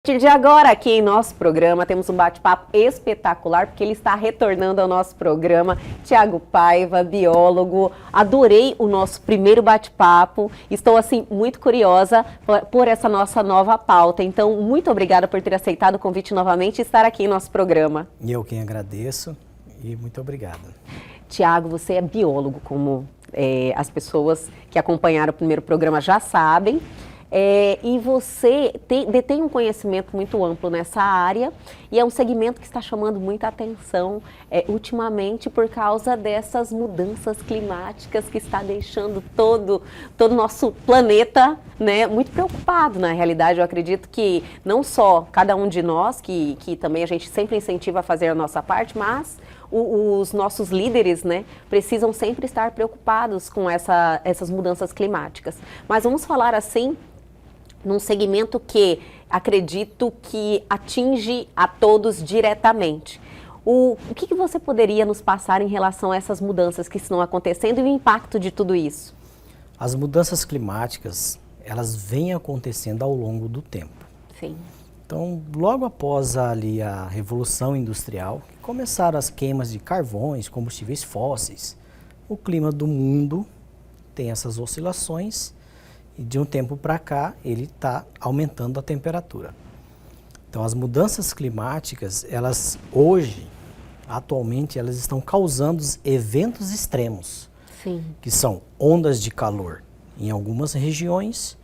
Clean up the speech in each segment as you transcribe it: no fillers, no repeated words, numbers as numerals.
A partir de agora, aqui em nosso programa, temos um bate-papo espetacular, porque ele está retornando ao nosso programa. Tiago Paiva, biólogo. Adorei o nosso primeiro bate-papo. Estou, assim, muito curiosa por essa nossa nova pauta. Então, muito obrigada por ter aceitado o convite novamente e estar aqui em nosso programa. E eu quem agradeço e muito obrigado. Tiago, você é biólogo, como as pessoas que acompanharam o primeiro programa já sabem. E você detém um conhecimento muito amplo nessa área e é um segmento que está chamando muita atenção ultimamente por causa dessas mudanças climáticas que está deixando todo o nosso planeta, né, muito preocupado. Na realidade, eu acredito que não só cada um de nós, que também a gente sempre incentiva a fazer a nossa parte, mas os nossos líderes, né, precisam sempre estar preocupados com essas mudanças climáticas. Mas vamos falar assim, num segmento que acredito que atinge a todos diretamente. O que você poderia nos passar em relação a essas mudanças que estão acontecendo e o impacto de tudo isso? As mudanças climáticas, elas vêm acontecendo ao longo do tempo. Sim. Então, logo após ali a Revolução Industrial, começaram as queimas de carvões, combustíveis fósseis, o clima do mundo tem essas oscilações. E de um tempo para cá, ele está aumentando a temperatura. Então, as mudanças climáticas, elas hoje, atualmente, elas estão causando eventos extremos. Sim. Que são ondas de calor em algumas regiões,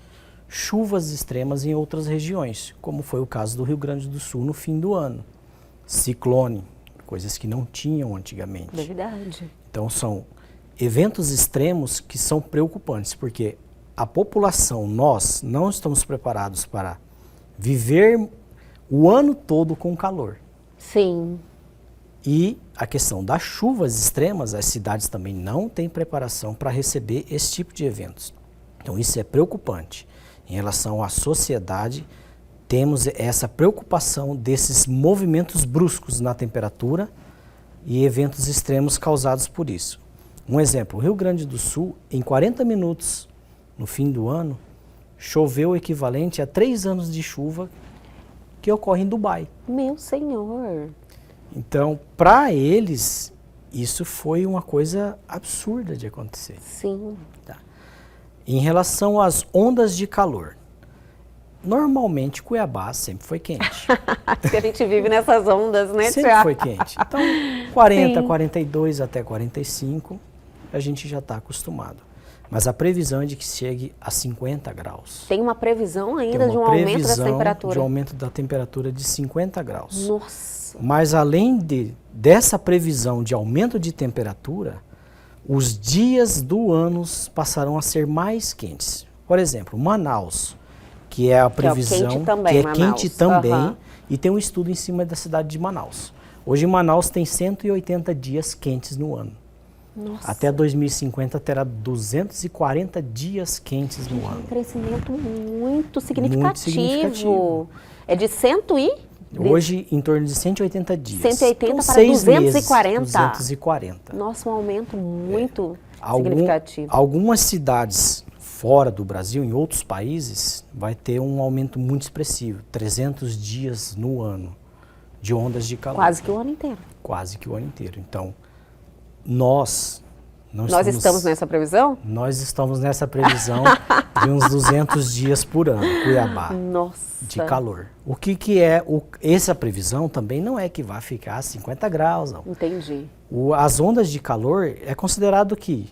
chuvas extremas em outras regiões, como foi o caso do Rio Grande do Sul no fim do ano. Ciclone, coisas que não tinham antigamente. Verdade. Então, são eventos extremos que são preocupantes, porque a população, nós não estamos preparados para viver o ano todo com calor. Sim. E a questão das chuvas extremas, as cidades também não têm preparação para receber esse tipo de eventos. Então isso é preocupante. Em relação à sociedade, temos essa preocupação desses movimentos bruscos na temperatura e eventos extremos causados por isso. Um exemplo, o Rio Grande do Sul, em 40 minutos, no fim do ano, choveu o equivalente a 3 anos de chuva que ocorre em Dubai. Meu senhor! Então, para eles, isso foi uma coisa absurda de acontecer. Sim. Tá. Em relação às ondas de calor, normalmente Cuiabá sempre foi quente. Porque a gente vive nessas ondas, né, Sempre Tiago? foi quente. Então, 40, Sim. 42 até 45, a gente já está acostumado. Mas a previsão é de que chegue a 50 graus. Tem uma previsão ainda de um aumento dessa temperatura? De um aumento da temperatura de 50 graus. Nossa! Mas além dessa previsão de aumento de temperatura, os dias do ano passarão a ser mais quentes. Por exemplo, Manaus, que é a previsão, que é quente também, e tem um estudo em cima da cidade de Manaus. Hoje Manaus tem 180 dias quentes no ano. Nossa. Até 2050 terá 240 dias quentes no ano. Um crescimento muito significativo. Muito significativo. É de 100 e... Hoje, em torno de 180 dias. 180 então, para 240. 240. Nossa, um aumento muito significativo. Algumas cidades fora do Brasil, em outros países, vai ter um aumento muito expressivo. 300 dias no ano de ondas de calor. Quase que o ano inteiro. Quase que o ano inteiro. Então, nós estamos nessa previsão? Nós estamos nessa previsão de uns 200 dias por ano, Cuiabá. Nossa. De calor. O que é essa previsão também não é que vai ficar a 50 graus, não. Entendi. As ondas de calor é considerado que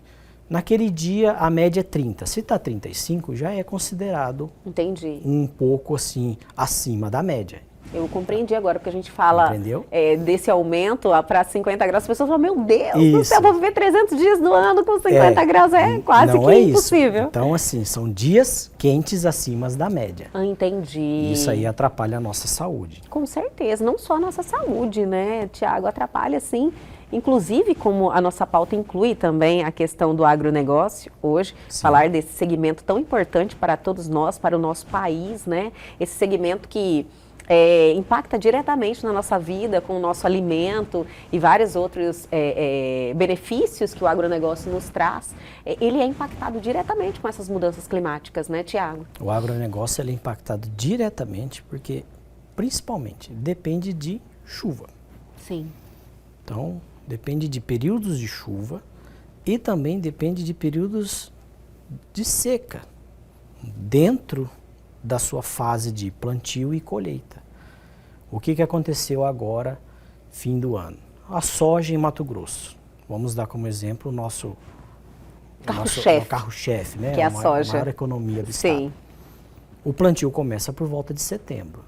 naquele dia a média é 30. Se está 35, já é considerado Entendi. Um pouco assim acima da média. Eu compreendi agora, porque a gente fala desse aumento para 50 graus, as pessoas falam, meu Deus do céu, eu vou viver 300 dias do ano com 50 graus, quase que impossível. Isso. Então, assim, são dias quentes acima da média. Entendi. Isso aí atrapalha a nossa saúde. Com certeza, não só a nossa saúde, né, Tiago? Atrapalha, sim. Inclusive, como a nossa pauta inclui também a questão do agronegócio hoje, sim, falar desse segmento tão importante para todos nós, para o nosso país, né? Esse segmento que impacta diretamente na nossa vida, com o nosso alimento e vários outros benefícios que o agronegócio nos traz. Ele é impactado diretamente com essas mudanças climáticas, né, Tiago? O agronegócio ele é impactado diretamente porque principalmente, depende de chuva. Sim. Então, depende de períodos de chuva e também depende de períodos de seca, dentro da sua fase de plantio e colheita. O que aconteceu agora, fim do ano? A soja em Mato Grosso. Vamos dar como exemplo o nosso carro-chefe, né? Que é a soja. A maior economia do estado. Sim. O plantio começa por volta de setembro.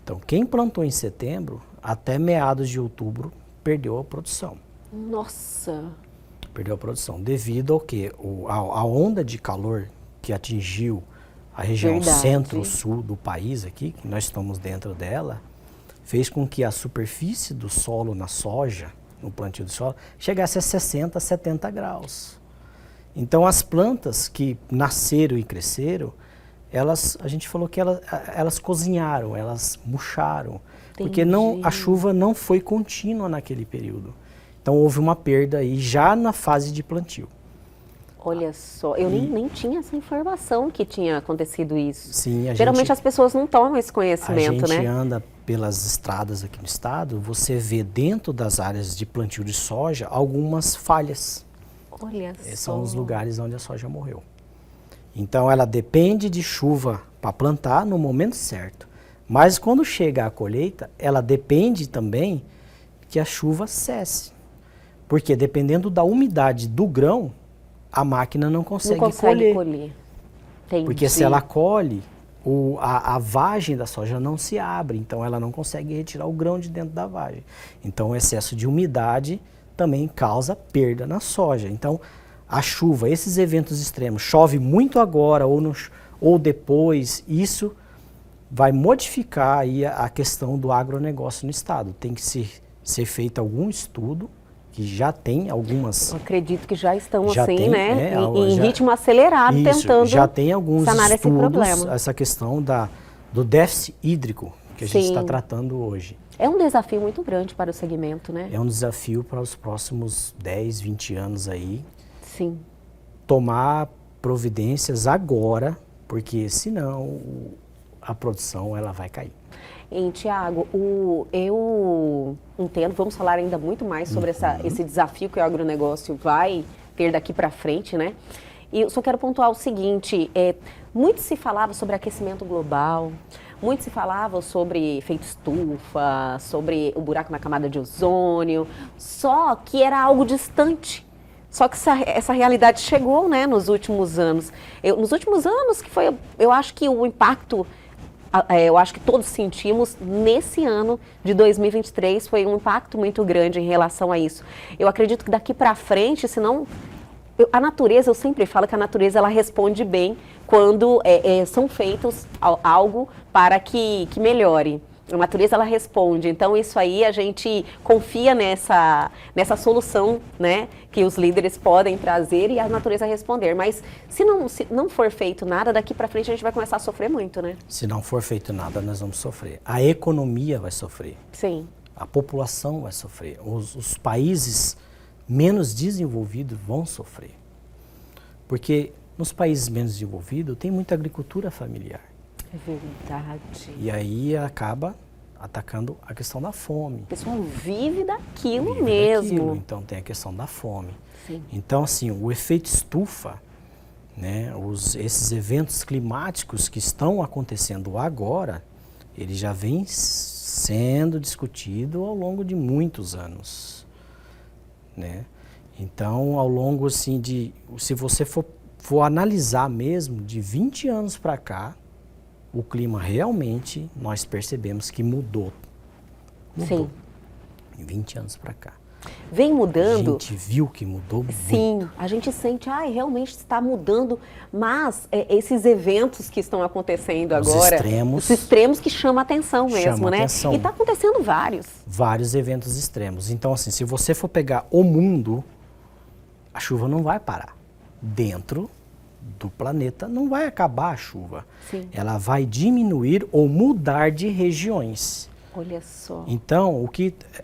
Então, quem plantou em setembro, até meados de outubro, perdeu a produção. Nossa! Perdeu a produção. Devido ao quê? A onda de calor que atingiu a região centro-sul do país aqui, que nós estamos dentro dela, fez com que a superfície do solo na soja, no plantio de soja, chegasse a 60, 70 graus. Então, as plantas que nasceram e cresceram, a gente falou que elas cozinharam, elas murcharam, porque a chuva não foi contínua naquele período. Então, houve uma perda aí já na fase de plantio. Olha só, eu nem tinha essa informação que tinha acontecido isso. Sim, geralmente as pessoas não tomam esse conhecimento, né? A gente anda pelas estradas aqui no estado, você vê dentro das áreas de plantio de soja algumas falhas. Olha só. São os lugares onde a soja morreu. Então, ela depende de chuva para plantar no momento certo. Mas quando chega a colheita, ela depende também que a chuva cesse. Porque dependendo da umidade do grão, a máquina não consegue colher. Entendi. Porque se ela colhe, a vagem da soja não se abre, então ela não consegue retirar o grão de dentro da vagem. Então, o excesso de umidade também causa perda na soja. Então, a chuva, esses eventos extremos, chove muito agora ou depois, isso vai modificar aí a questão do agronegócio no estado. Tem que ser feito algum estudo, que já tem algumas... Eu acredito que já estão já assim, tem, né? Em ritmo acelerado, tentando já tem alguns sanar estudos, esse problema. Essa questão do déficit hídrico que a gente está tratando hoje. É um desafio muito grande para o segmento, né? É um desafio para os próximos 10, 20 anos aí. Sim. Tomar providências agora, porque senão a produção ela vai cair. Tiago, eu entendo, vamos falar ainda muito mais sobre esse desafio que o agronegócio vai ter daqui para frente, né? E eu só quero pontuar o seguinte, muito se falava sobre aquecimento global, muito se falava sobre efeito estufa, sobre o buraco na camada de ozônio, só que era algo distante. Só que essa realidade chegou, né, nos últimos anos. Nos últimos anos, eu acho que o impacto... eu acho que todos sentimos nesse ano de 2023 foi um impacto muito grande em relação a isso. Eu acredito que daqui para frente, senão a natureza, eu sempre falo que a natureza ela responde bem quando são feitos algo para que melhore. A natureza ela responde, então isso aí a gente confia nessa solução, né, que os líderes podem trazer e a natureza responder. Mas se não for feito nada, daqui para frente a gente vai começar a sofrer muito, né? Se não for feito nada, nós vamos sofrer. A economia vai sofrer. Sim. A população vai sofrer. Os países menos desenvolvidos vão sofrer. Porque nos países menos desenvolvidos tem muita agricultura familiar. É verdade. E aí acaba atacando a questão da fome. O pessoal vive daquilo mesmo. Então tem a questão da fome. Sim. Então, assim, o efeito estufa, né, esses eventos climáticos que estão acontecendo agora, ele já vem sendo discutido ao longo de muitos anos, né? Então, ao longo, assim, se você for analisar mesmo, de 20 anos para cá, o clima realmente, nós percebemos que mudou. Sim. Em 20 anos para cá. Vem mudando. A gente viu que mudou muito. Sim, a gente sente, realmente está mudando, mas esses eventos que estão acontecendo agora, os extremos que chamam a atenção mesmo, né? E está acontecendo vários. Vários eventos extremos. Então, assim, se você for pegar o mundo, a chuva não vai parar. Dentro do planeta não vai acabar a chuva. Sim. Ela vai diminuir ou mudar de regiões. Olha só. Então,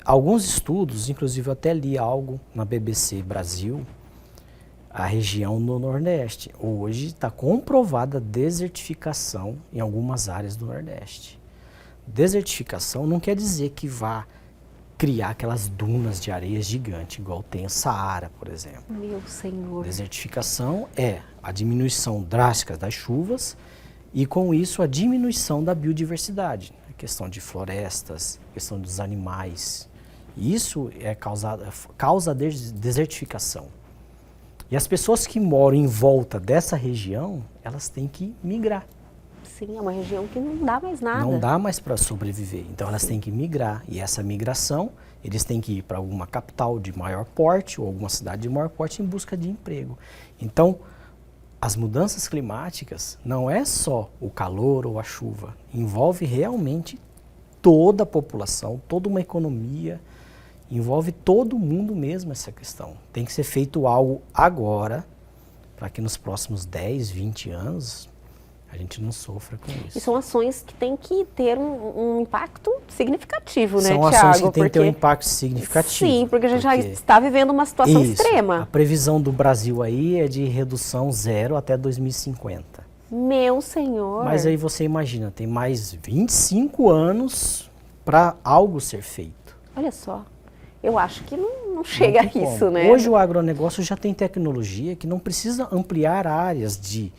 alguns estudos, inclusive eu até li algo na BBC Brasil, a região do Nordeste. Hoje está comprovada a desertificação em algumas áreas do Nordeste. desertificação não quer dizer que vá criar aquelas dunas de areia gigantes, igual tem o Saara, por exemplo. Meu Senhor. Desertificação é a diminuição drástica das chuvas e, com isso, a diminuição da biodiversidade. A questão de florestas, a questão dos animais. Isso é causa desertificação. E as pessoas que moram em volta dessa região, elas têm que migrar. Sim, é uma região que não dá mais nada. Não dá mais para sobreviver. Então elas têm que migrar. E essa migração, eles têm que ir para alguma capital de maior porte ou alguma cidade de maior porte em busca de emprego. Então, as mudanças climáticas não é só o calor ou a chuva. Envolve realmente toda a população, toda uma economia. Envolve todo mundo mesmo essa questão. Tem que ser feito algo agora, para que nos próximos 10, 20 anos a gente não sofra com isso. E são ações que têm que ter um impacto significativo, né, São Thiago? ações que têm que ter um impacto significativo. Sim, porque a gente já está vivendo uma situação isso, extrema. A previsão do Brasil aí é de redução zero até 2050. Meu Senhor! Mas aí você imagina, tem mais 25 anos para algo ser feito. Olha só, eu acho que não chega a isso, né? Hoje o agronegócio já tem tecnologia que não precisa ampliar áreas de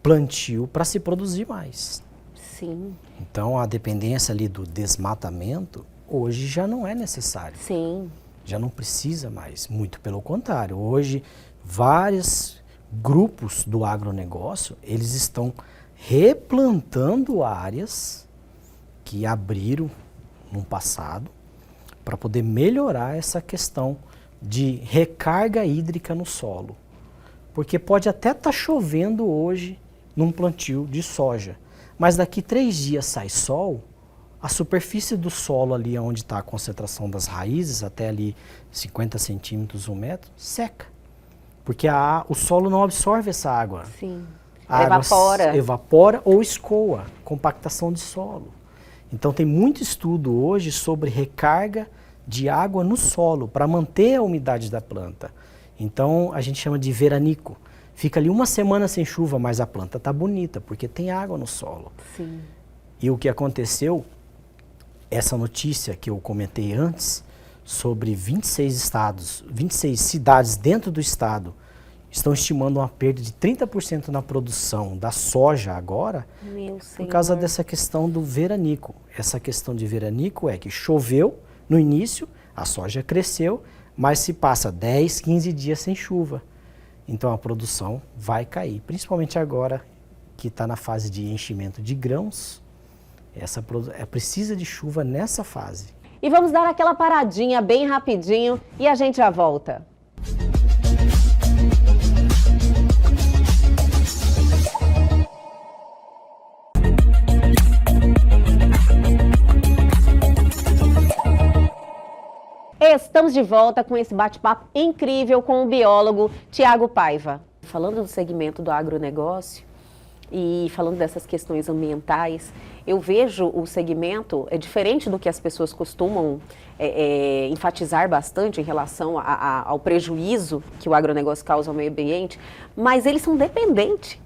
plantio para se produzir mais. Sim. Então a dependência ali do desmatamento hoje já não é necessário. Sim. Já não precisa mais, muito pelo contrário. Hoje vários grupos do agronegócio, eles estão replantando áreas que abriram no passado para poder melhorar essa questão de recarga hídrica no solo. Porque pode até estar chovendo hoje num plantio de soja, mas daqui 3 dias sai sol, a superfície do solo ali onde está a concentração das raízes, até ali 50 centímetros, 1 metro, seca. Porque o solo não absorve essa água. Sim. A água evapora. Evapora ou escoa, compactação de solo. Então tem muito estudo hoje sobre recarga de água no solo para manter a umidade da planta. Então a gente chama de veranico. Fica ali 1 semana sem chuva, mas a planta está bonita, porque tem água no solo. Sim. E o que aconteceu, essa notícia que eu comentei antes, sobre 26 estados, 26 cidades dentro do estado, estão estimando uma perda de 30% na produção da soja agora, por causa dessa questão do veranico. Essa questão de veranico é que choveu no início, a soja cresceu, mas se passa 10, 15 dias sem chuva. Então a produção vai cair, principalmente agora que está na fase de enchimento de grãos, precisa de chuva nessa fase. E vamos dar aquela paradinha bem rapidinho e a gente já volta. Estamos de volta com esse bate-papo incrível com o biólogo Thiago Paiva. Falando do segmento do agronegócio e falando dessas questões ambientais, eu vejo o segmento diferente do que as pessoas costumam enfatizar bastante em relação ao prejuízo que o agronegócio causa ao meio ambiente, mas eles são dependentes.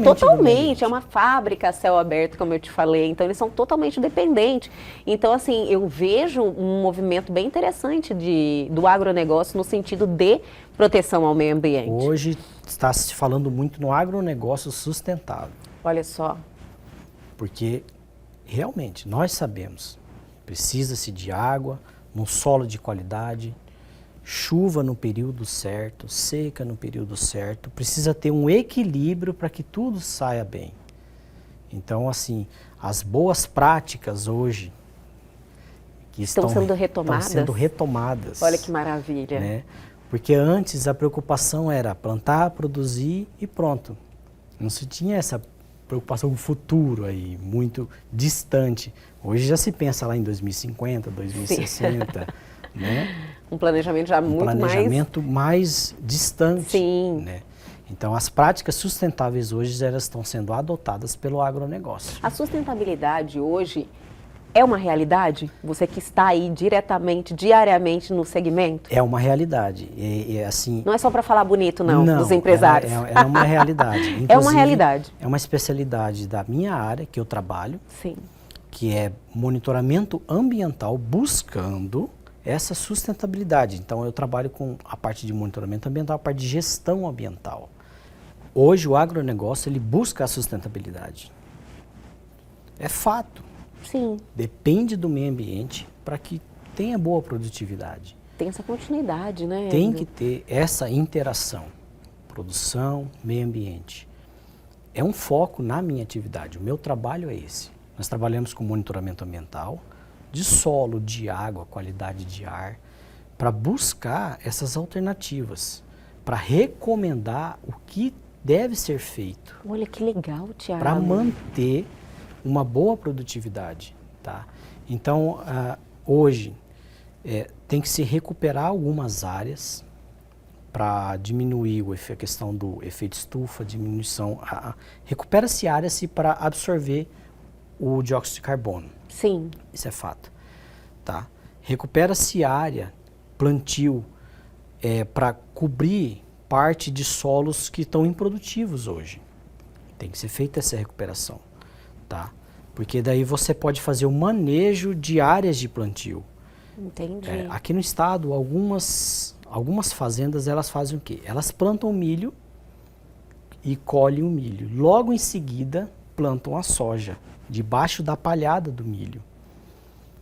Totalmente, é uma fábrica a céu aberto, como eu te falei, então eles são totalmente dependentes. Então, assim, eu vejo um movimento bem interessante do agronegócio no sentido de proteção ao meio ambiente. Hoje está se falando muito no agronegócio sustentável. Olha só. Porque, realmente, nós sabemos, precisa-se de água, num solo de qualidade, chuva no período certo, seca no período certo, precisa ter um equilíbrio para que tudo saia bem. Então, assim, as boas práticas hoje que estão sendo retomadas. Olha que maravilha. Né? Porque antes a preocupação era plantar, produzir e pronto. Não se tinha essa preocupação com o futuro aí, muito distante. Hoje já se pensa lá em 2050, 2060, né? Um planejamento já muito mais distante. Sim. Né? Então, as práticas sustentáveis hoje elas estão sendo adotadas pelo agronegócio. A sustentabilidade hoje é uma realidade? Você que está aí diariamente no segmento? É uma realidade. Assim, não é só para falar bonito, não, dos empresários. É uma realidade. É uma realidade. É uma especialidade da minha área, que eu trabalho. Sim. que é monitoramento ambiental buscando essa sustentabilidade. Então, eu trabalho com a parte de monitoramento ambiental, a parte de gestão ambiental. Hoje, o agronegócio, ele busca a sustentabilidade. É fato. Sim. Depende do meio ambiente para que tenha boa produtividade. Tem essa continuidade, né? Tem que ter essa interação. Produção, meio ambiente. É um foco na minha atividade. O meu trabalho é esse. Nós trabalhamos com monitoramento ambiental, de solo, de água, qualidade de ar, para buscar essas alternativas, para recomendar o que deve ser feito. Olha que legal, Tiago. Para manter uma boa produtividade, tá? Então, hoje, tem que se recuperar algumas áreas para diminuir a questão do efeito estufa, diminuição. Recupera-se áreas para absorver o dióxido de carbono. Sim. Isso é fato. Tá? Recupera-se área, plantio, para cobrir parte de solos que estão improdutivos hoje. Tem que ser feita essa recuperação. Tá? Porque daí você pode fazer o manejo de áreas de plantio. Entendi. Aqui no estado, algumas fazendas, elas fazem o quê? Elas plantam milho e colhem o milho. Logo em seguida, plantam a soja, debaixo da palhada do milho.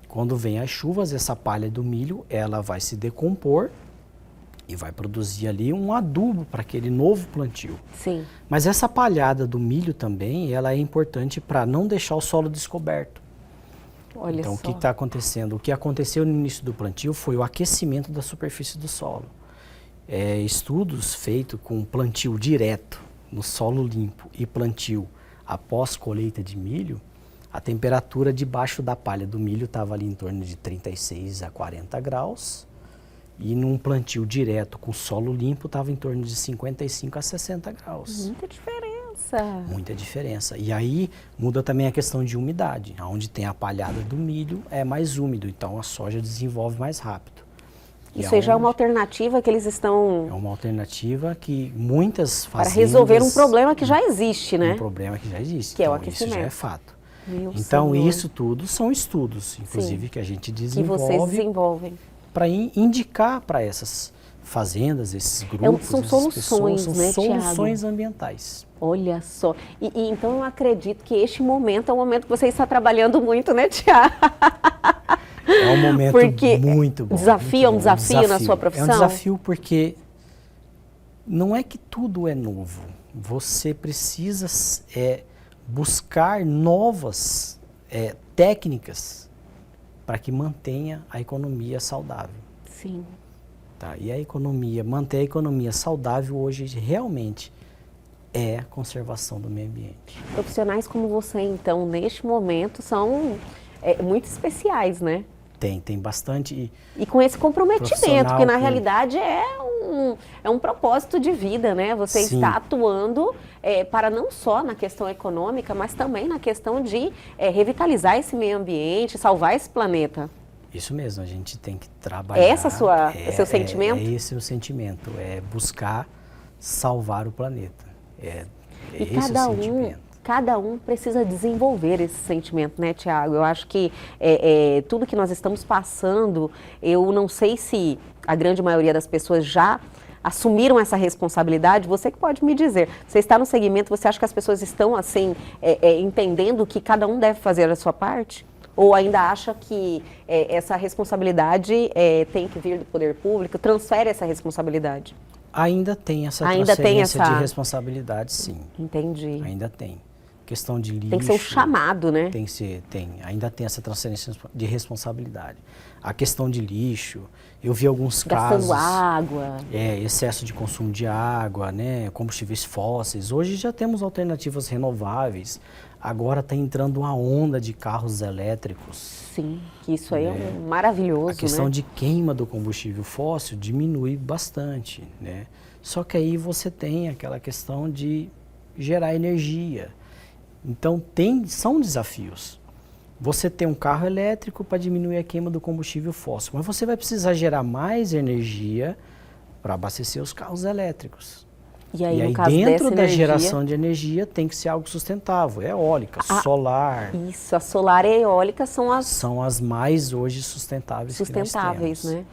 Quando vem as chuvas, essa palha do milho, ela vai se decompor e vai produzir ali um adubo para aquele novo plantio. Sim. Mas essa palhada do milho também, ela é importante para não deixar o solo descoberto. Olha então, só. o que está acontecendo? O que aconteceu no início do plantio foi o aquecimento da superfície do solo. Estudos feitos com plantio direto no solo limpo e plantio após colheita de milho, a temperatura debaixo da palha do milho estava ali em torno de 36 a 40 graus e num plantio direto com solo limpo estava em torno de 55 a 60 graus. Muita diferença. Muita diferença. E aí muda também a questão de umidade. Onde tem a palhada do milho é mais úmido, então a soja desenvolve mais rápido. Isso aí já é uma alternativa que eles estão... É uma alternativa que muitas fazendas... Para resolver um problema que já existe, né? Um problema que já existe. Que é o então, aquecimento. Isso já é fato. Meu então, Senhor. isso tudo são estudos, inclusive, que a gente desenvolve... Que vocês desenvolvem. Para indicar para essas fazendas, esses grupos, são essas soluções, pessoas, né, são Tiago? soluções ambientais. Olha só. E então eu acredito que este momento é um momento que você está trabalhando muito, né, Tiago? É um momento porque muito bom. Desafio, muito bom. um desafio na sua profissão? É um desafio porque não é que tudo é novo. Você precisa buscar novas técnicas para que mantenha a economia saudável. Sim. Tá? E manter a economia saudável hoje realmente é a conservação do meio ambiente. Profissionais como você, então, neste momento, são muito especiais, né? Tem bastante. E com esse comprometimento, que na realidade é um propósito de vida, né? Você Sim. está atuando para não só na questão econômica, mas também na questão de revitalizar esse meio ambiente, salvar esse planeta. Isso mesmo, a gente tem que trabalhar. Esse é seu sentimento? Esse é o sentimento, é buscar salvar o planeta. E cada um precisa desenvolver esse sentimento, né, Tiago? Eu acho que tudo que nós estamos passando, eu não sei se a grande maioria das pessoas já assumiram essa responsabilidade. Você que pode me dizer, você está no segmento, você acha que as pessoas estão, assim, entendendo que cada um deve fazer a sua parte? Ou ainda acha que essa responsabilidade tem que vir do poder público, transfere essa responsabilidade? Ainda tem essa transferência de responsabilidade, sim. Entendi. Ainda tem. Questão de lixo. Tem que ser um chamado, né? Ainda tem essa transferência de responsabilidade. A questão de lixo, eu vi alguns casos... Gastando água. Excesso de consumo de água, né? Combustíveis fósseis. Hoje já temos alternativas renováveis. Agora está entrando uma onda de carros elétricos. Sim, que isso aí é maravilhoso, A questão né? de queima do combustível fóssil diminui bastante, né? Só que aí você tem aquela questão de gerar energia. Então, são desafios. Você tem um carro elétrico para diminuir a queima do combustível fóssil, mas você vai precisar gerar mais energia para abastecer os carros elétricos. E aí, E no aí caso dentro dessa da energia, geração de energia tem que ser algo sustentável, eólica, solar. isso, a solar e a eólica são as São as mais hoje sustentáveis que nós sustentáveis, temos. né?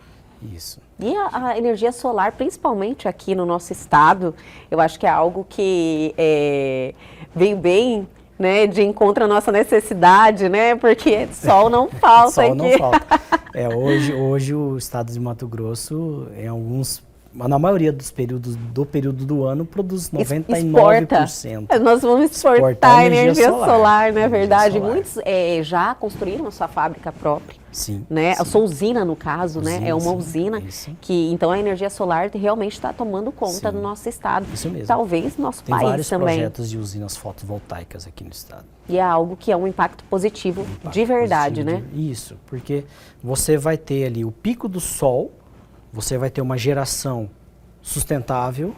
Isso. E a energia solar, principalmente aqui no nosso estado, eu acho que é algo que vem bem, né, de encontro à nossa necessidade, né? Porque sol não falta Sol aqui. não falta. Hoje o estado de Mato Grosso, na maioria dos períodos do ano, produz 99%. Nós vamos exportar energia solar, não é Energia verdade? solar. Muitos já construíram a sua fábrica própria. Sim. Né? Sim. A sua usina, no caso, né? É uma Sim, usina isso. que, então, a energia solar realmente está tomando conta Sim. do nosso estado. Isso mesmo. Talvez no nosso Tem país vários também. projetos de usinas fotovoltaicas aqui no estado. E é algo que é um impacto positivo de verdade, né? Isso, porque você vai ter ali o pico do sol, você vai ter uma geração sustentável,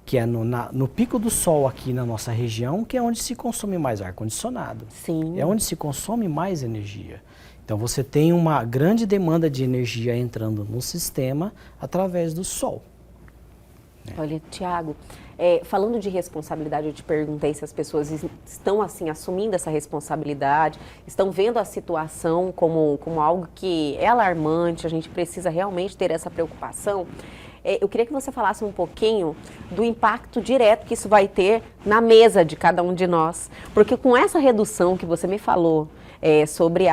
que é no pico do sol aqui na nossa região, que é onde se consome mais ar-condicionado. Sim. É onde se consome mais energia. Então você tem uma grande demanda de energia entrando no sistema através do sol. Olha, Tiago, falando de responsabilidade, eu te perguntei se as pessoas estão assim assumindo essa responsabilidade, estão vendo a situação como algo que é alarmante, a gente precisa realmente ter essa preocupação. Eu queria que você falasse um pouquinho do impacto direto que isso vai ter na mesa de cada um de nós, porque com essa redução que você me falou, sobre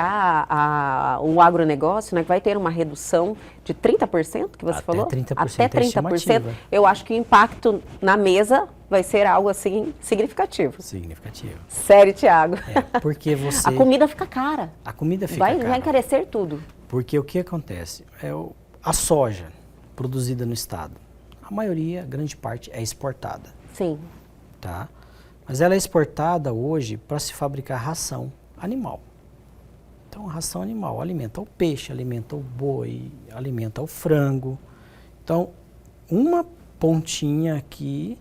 o agronegócio, né, que vai ter uma redução de 30%, que você falou? 30% Até 30%. estimativa. Eu acho que o impacto na mesa vai ser algo assim significativo. Significativo. Sério, Tiago. Porque você... A comida fica cara. A comida fica Vai cara. encarecer tudo. Porque o que acontece? A soja produzida no estado, a maioria, grande parte, é exportada. Sim. Tá? Mas ela é exportada hoje para se fabricar ração animal. Então, a ração animal alimenta o peixe, alimenta o boi, alimenta o frango. Então, uma pontinha aqui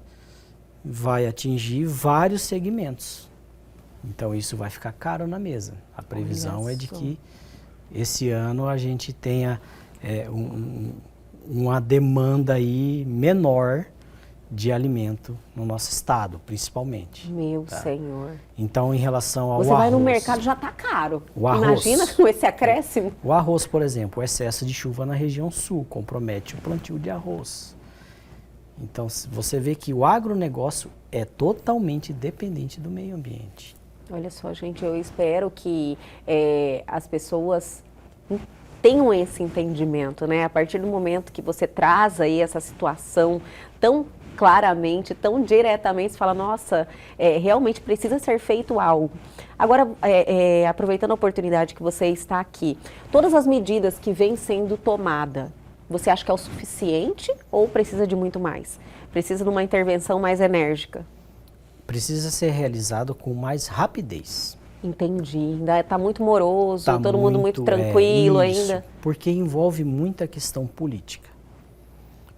vai atingir vários segmentos. Então, isso vai ficar caro na mesa. A previsão é de que esse ano a gente tenha uma demanda aí menor de alimento no nosso estado, principalmente. Meu Senhor. Então, em relação ao Você arroz... vai no mercado, já está caro. O arroz. Imagina com esse acréscimo. O arroz, por exemplo, o excesso de chuva na região sul compromete o plantio de arroz. Então, você vê que o agronegócio é totalmente dependente do meio ambiente. Olha só, gente, eu espero que as pessoas tenham esse entendimento, né? A partir do momento que você traz aí essa situação tão claramente, tão diretamente, você fala, nossa, realmente precisa ser feito algo. Agora, aproveitando a oportunidade que você está aqui, todas as medidas que vêm sendo tomadas, você acha que é o suficiente ou precisa de muito mais? Precisa de uma intervenção mais enérgica? Precisa ser realizado com mais rapidez. Entendi. Ainda está muito moroso, Tá todo mundo muito tranquilo isso, ainda. Porque envolve muita questão política.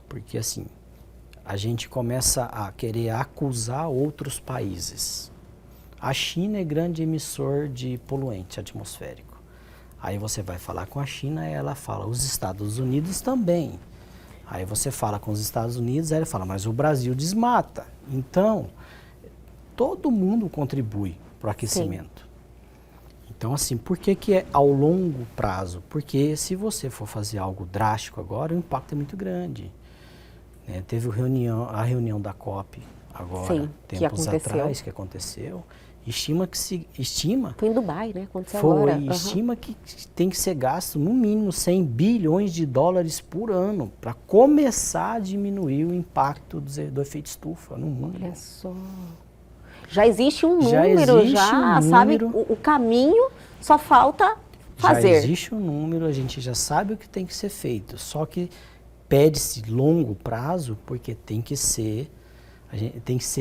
Porque assim, a gente começa a querer acusar outros países. A China é grande emissor de poluente atmosférico. Aí você vai falar com a China, ela fala, os Estados Unidos também. Aí você fala com os Estados Unidos, aí ela fala, mas o Brasil desmata. Então, todo mundo contribui para o aquecimento. Sim. Então, assim, por que é ao longo prazo? Porque se você for fazer algo drástico agora, o impacto é muito grande. Né? Teve a reunião da COP agora, sim, tempos atrás, que aconteceu. Estima foi em Dubai, né? Aconteceu agora. Estima que tem que ser gasto no mínimo 100 bilhões de dólares por ano para começar a diminuir o impacto do efeito estufa no mundo. Olha só. Já existe um número, sabe? O caminho, só falta fazer. Já existe um número, a gente já sabe o que tem que ser feito. Só que pede-se longo prazo, porque tem que ser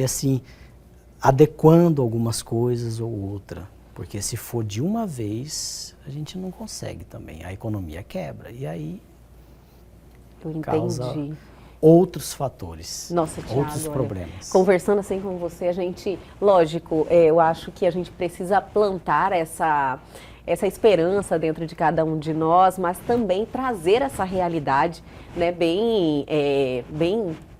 assim, adequando algumas coisas ou outra. Porque se for de uma vez, a gente não consegue também. A economia quebra. E aí causa outros fatores, nossa, Thiago, outros problemas. Conversando assim com você, a gente, lógico, eu acho que a gente precisa plantar essa esperança dentro de cada um de nós, mas também trazer essa realidade, né, bem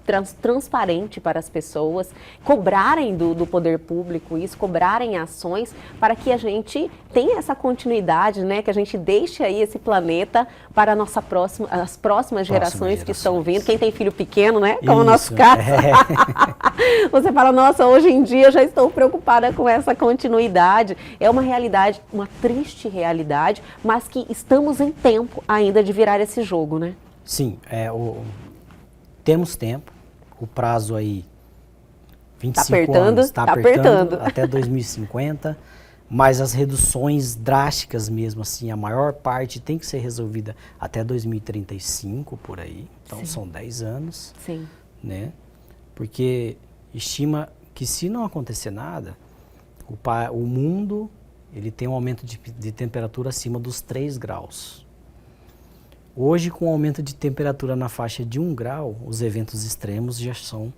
transparente para as pessoas, cobrarem do poder público isso, cobrarem ações para que a gente tenha essa continuidade, né? Que a gente deixe aí esse planeta para as próximas gerações que estão vindo. Quem tem filho pequeno, né? Como o nosso caso. Você fala, nossa, hoje em dia eu já estou preocupada com essa continuidade. É uma realidade, uma triste realidade, mas que estamos em tempo ainda de virar esse jogo, né? Sim, temos tempo, o prazo aí, 25 anos, está apertando até 2050, mas as reduções drásticas mesmo assim, a maior parte tem que ser resolvida até 2035, por aí, então sim, são 10 anos, sim, né? Porque estima que se não acontecer nada, o mundo ele tem um aumento de temperatura acima dos 3 graus. Hoje, com o aumento de temperatura na faixa de 1 grau, os eventos extremos já são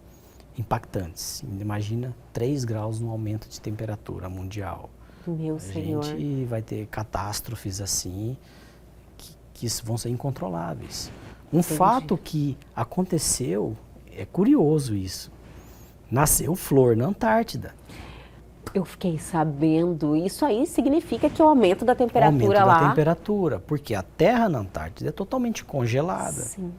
impactantes. Imagina 3 graus no aumento de temperatura mundial. Meu Senhor. A gente vai ter catástrofes assim, que vão ser incontroláveis. Um fato que aconteceu, é curioso isso, nasceu flor na Antártida. Eu fiquei sabendo, isso aí significa que o aumento da temperatura lá... Aumento da temperatura, porque a terra na Antártida é totalmente congelada. Sim.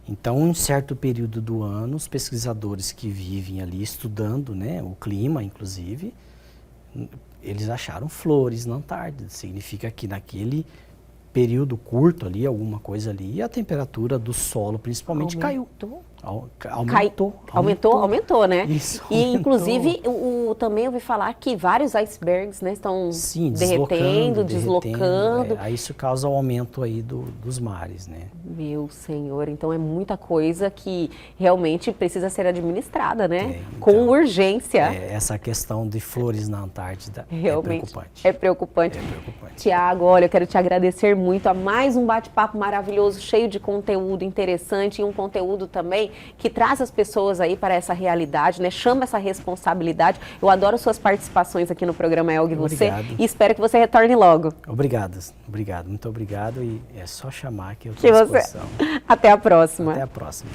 Então, em um certo período do ano, os pesquisadores que vivem ali estudando, né, o clima, inclusive, eles acharam flores na Antártida. Significa que naquele período curto ali, alguma coisa ali, a temperatura do solo principalmente caiu. Aumentou, né? Isso, e aumentou. Inclusive, também ouvi falar que vários icebergs, né, estão derretendo, deslocando. Aí isso causa o aumento aí dos mares, né? Meu Senhor, então é muita coisa que realmente precisa ser administrada, né? Então, com urgência. Essa questão de flores na Antártida realmente é preocupante. É preocupante. Tiago, olha, eu quero te agradecer muito a mais um bate-papo maravilhoso, cheio de conteúdo interessante e um conteúdo também que traz as pessoas aí para essa realidade, né? Chama essa responsabilidade. Eu adoro suas participações aqui no programa Elg Você e espero que você retorne logo. Obrigado, muito obrigado e é só chamar que eu estou à disposição. Até a próxima. Até a próxima.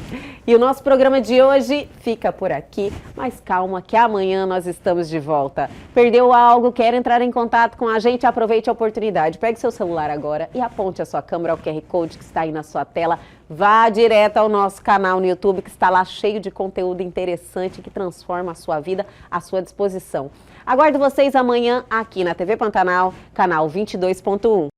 E o nosso programa de hoje fica por aqui, mas calma que amanhã nós estamos de volta. Perdeu algo, quer entrar em contato com a gente? Aproveite a oportunidade. Pegue seu celular agora e aponte a sua câmera ao QR Code que está aí na sua tela. Vá direto ao nosso canal no YouTube, que está lá cheio de conteúdo interessante que transforma a sua vida à sua disposição. Aguardo vocês amanhã aqui na TV Pantanal, canal 22.1.